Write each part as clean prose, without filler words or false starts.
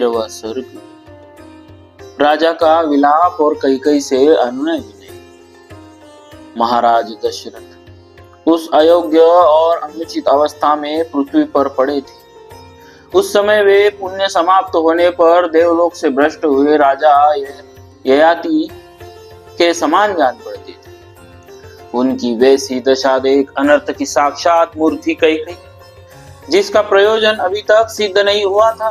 13वां सर्ग। राजा का विलाप और कई से अनुनय विनय। महाराज दशरथ उस अयोग्य और अनुचित अवस्था में पृथ्वी पर पड़े थे। उस समय वे पुण्य समाप्त होने पर देवलोक से भ्रष्ट हुए राजा ययाति के समान जान पड़ते थे। उनकी वैसी दशा देख अनर्थ की साक्षात मूर्ति कई जिसका प्रयोजन अभी तक सिद्ध नहीं हुआ था,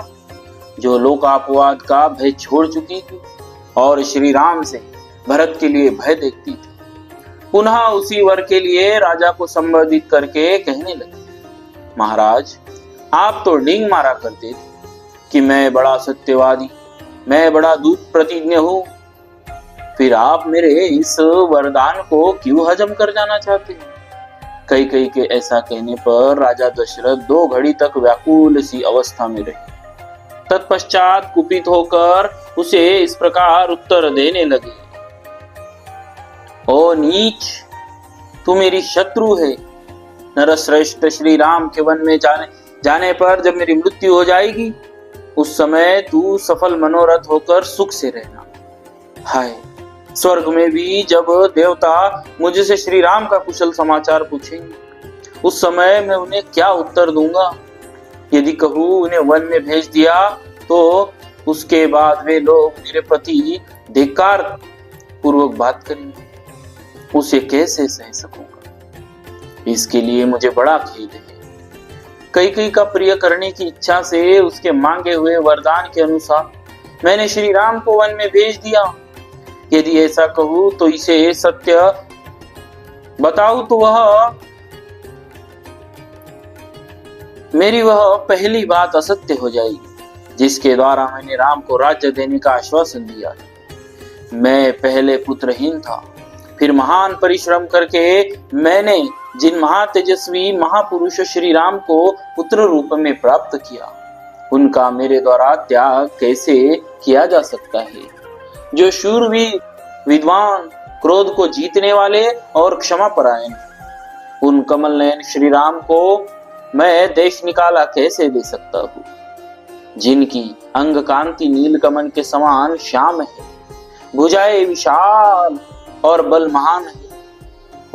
जो लोकापवाद का भय छोड़ चुकी थी और श्री राम से भरत के लिए भय देखती थी, पुनः उसी वर के लिए राजा को संबोधित करके कहने लगे, महाराज आप तो डींग मारा करते थे कि मैं बड़ा सत्यवादी, मैं बड़ा दूत प्रतिज्ञ हूं, फिर आप मेरे इस वरदान को क्यों हजम कर जाना चाहते हैं? कई के ऐसा कहने पर राजा दशरथ 2 घड़ी तक व्याकुल सी अवस्था में रहे। तत्पश्चात कुपित होकर उसे इस प्रकार उत्तर देने लगे, ओ नीच, तू मेरी शत्रु है। नरश्रेष्ठ श्री राम के वन में जाने पर जब मेरी मृत्यु हो जाएगी, उस समय तू सफल मनोरथ होकर सुख से रहना। हाय, स्वर्ग में भी जब देवता मुझसे श्री राम का कुशल समाचार पूछेंगे, उस समय मैं उन्हें क्या उत्तर दूंगा? यदि कहूँ उन्हें वन में भेज दिया तो उसके बाद वे लोग मेरे प्रति धिक्कार पूर्वक बात करेंगे, उसे कैसे सह सकूंगा? इसके लिए मुझे बड़ा खेद है। कई का प्रिय करने की इच्छा से उसके मांगे हुए वरदान के अनुसार मैंने श्री राम को वन में भेज दिया। यदि ऐसा कहूँ तो इसे सत्य बताऊं तो मेरी वह पहली बात असत्य हो जाएगी, जिसके द्वारा मैंने राम को राज्य देने का आश्वासन दिया। मैं पहले पुत्रहीन था, फिर महान परिश्रम करके मैंने जिन महातेजस्वी महापुरुष श्री राम को पुत्र रूप में प्राप्त किया, उनका मेरे द्वारा त्याग कैसे किया जा सकता है? जो शूरवीर, विद्वान, क्रोध को जीतने वाले और क्षमा परायण, उन कमल नयन श्री राम को मैं देश निकाला कैसे दे सकता हूँ? जिनकी अंग कांति नील कमल के समान श्याम है, भुजाएं विशाल और बल महान है,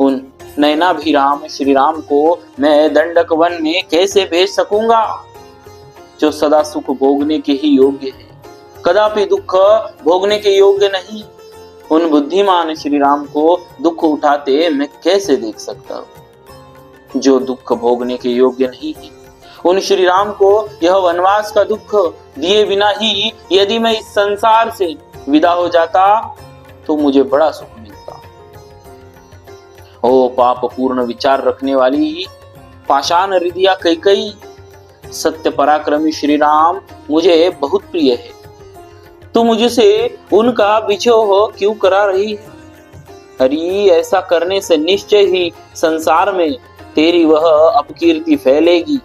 उन नयनाभिराम श्री राम को मैं दंडक वन में कैसे भेज सकूंगा, जो सदा सुख भोगने के ही योग्य है, कदापि दुख भोगने के योग्य नहीं। उन बुद्धिमान श्री राम को दुख उठाते मैं कैसे देख सकता हूँ, जो दुख भोगने के योग्य नहीं है? उन श्री राम को यह वनवास का दुख दिए बिना ही यदि मैं इस संसार से विदा हो जाता तो मुझे बड़ा सुख मिलता। ओ पाप पूर्ण विचार रखने वाली पाषाण हृदया कई, सत्य पराक्रमी श्री राम मुझे बहुत प्रिय है। तू मुझसे उनका बिछोह क्यों करा रही है? हरि, ऐसा करने से निश्चय ही संसार में तेरी वह अपकीर्ति फैलेगी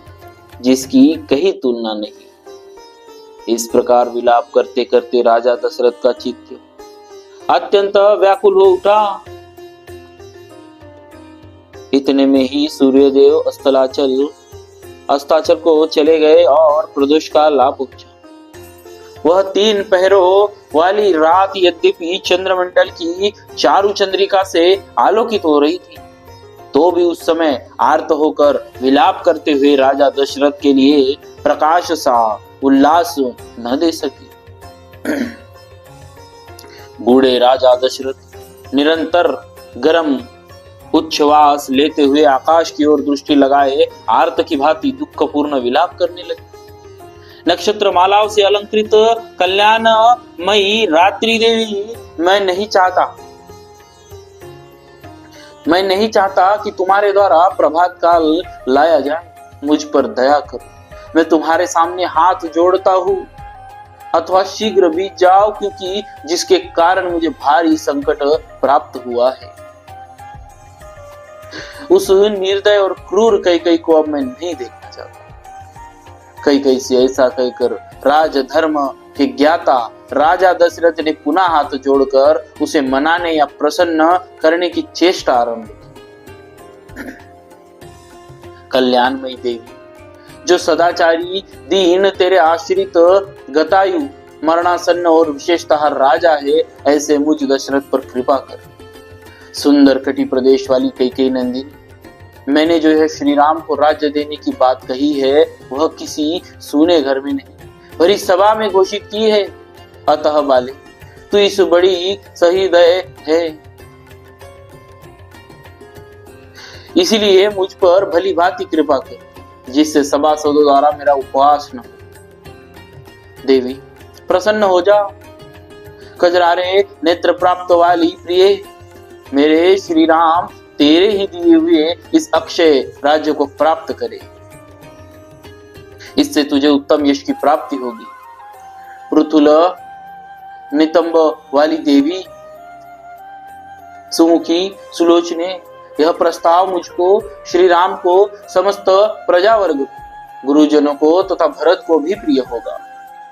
जिसकी कहीं तुलना नहीं। इस प्रकार विलाप करते करते राजा दशरथ का चित्त अत्यंत व्याकुल हो उठा। इतने में ही सूर्यदेव अस्ताचल को चले गए और प्रदोष का लाभ पहुंचा। वह 3 पहरों वाली रात यद्यपि चंद्रमंडल की चारु चंद्रिका से आलोकित हो रही थी, तो भी उस समय आर्त होकर विलाप करते हुए राजा दशरथ के लिए प्रकाश सा उल्लास न दे सके। बूढ़े राजा दशरथ निरंतर गर्म उच्छ्वास लेते हुए आकाश की ओर दृष्टि लगाए आर्त की भांति दुखपूर्ण विलाप करने लगे। नक्षत्र मालाओं से अलंकृत कल्याणमयी रात्रि देवी, मैं नहीं चाहता कि तुम्हारे द्वारा प्रभात काल लाया जाए। मुझ पर दया करो, मैं तुम्हारे सामने हाथ जोड़ता हूँ, अथवा शीघ्र बीत जाओ, क्योंकि जिसके कारण मुझे भारी संकट प्राप्त हुआ है। उस निर्दय और क्रूर कई को अब मैं नहीं देखना चाहता। कई से ऐसा कहकर राजधर्म के ज्ञाता राजा दशरथ ने पुनः हाथ जोड़कर उसे मनाने या प्रसन्न करने की चेष्टा आरंभ की। कल्याणमयी देवी, जो सदाचारी दीन तेरे आश्रित गतायु मरणासन्न और विशेषतः राजा है, ऐसे मुझ दशरथ पर कृपा कर। सुंदर कटी प्रदेश वाली कैकेयी नंदिनी, मैंने जो है श्री राम को राज्य देने की बात कही है वह किसी सूने घर में नहीं, भरी सभा में घोषित की है। अतः बाले, तू इस बड़ी सहृदय है, इसलिए मुझ पर भली भांति कृपा कर, जिससे सभासदों द्वारा मेरा उपवास न हो। देवी प्रसन्न हो जा। कजरारे नेत्र प्राप्त वाली प्रिय, मेरे श्री राम तेरे ही दिए हुए इस अक्षय राज्य को प्राप्त करे, इससे तुझे उत्तम यश की प्राप्ति होगी। पृथुल नितंब वाली देवी, सुमुखी सुलोचने, यह प्रस्ताव मुझको श्री राम को समस्त प्रजावर्ग गुरुजनों को तथा भरत को भी प्रिय होगा,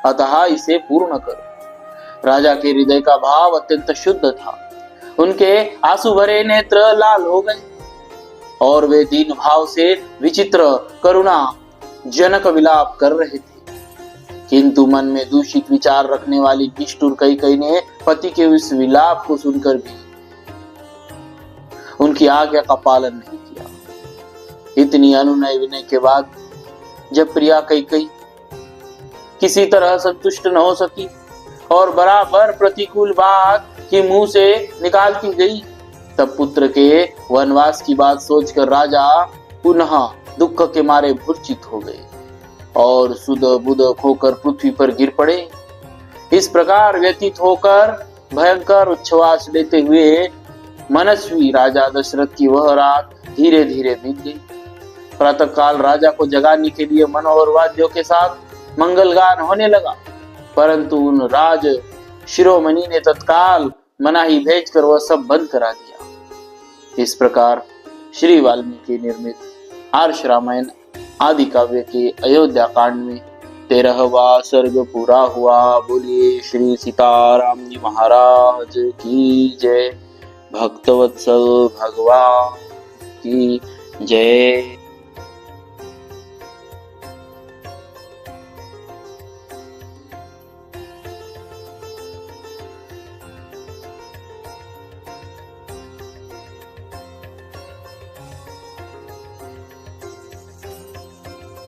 अतः इसे पूर्ण कर। राजा के हृदय का भाव अत्यंत शुद्ध था, उनके आंसू भरे नेत्र लाल हो गए और वे दीन भाव से विचित्र करुणा जनक विलाप कर रहे थे। किंतु मन में दूषित विचार रखने वाली निष्ठुर कैकेयी ने पति के उस विलाप को सुनकर भी उनकी आज्ञा का पालन नहीं किया। इतनी अनुनय विनय के बाद जब प्रिया कैकेयी किसी तरह संतुष्ट न हो सकी और बराबर प्रतिकूल बात की मुंह से निकालती गई, तब पुत्र के वनवास की बात सोचकर राजा पुनः दुख के मारे मूर्छित हो गए और सुध बुध खोकर पृथ्वी पर गिर पड़े। इस प्रकार व्यतीत होकर भयंकर उच्छ्वास लेते हुए मनस्वी राजा दशरथ की वह रात धीरे धीरे बीत गई। प्रातः काल राजा को जगाने के लिए मनोहर वाद्यों के साथ मंगल गान होने लगा, परंतु उन राज शिरोमणि ने तत्काल मनाही भेजकर वह सब बंद करा दिया। इस प्रकार श्री वाल्मीकि निर्मित आर्ष रामायण आदि काव्य के अयोध्या कांड में 13वां सर्ग पूरा हुआ। बोलिए श्री सीताराम जी महाराज की जय। भक्तवत्सल भगवान की जय।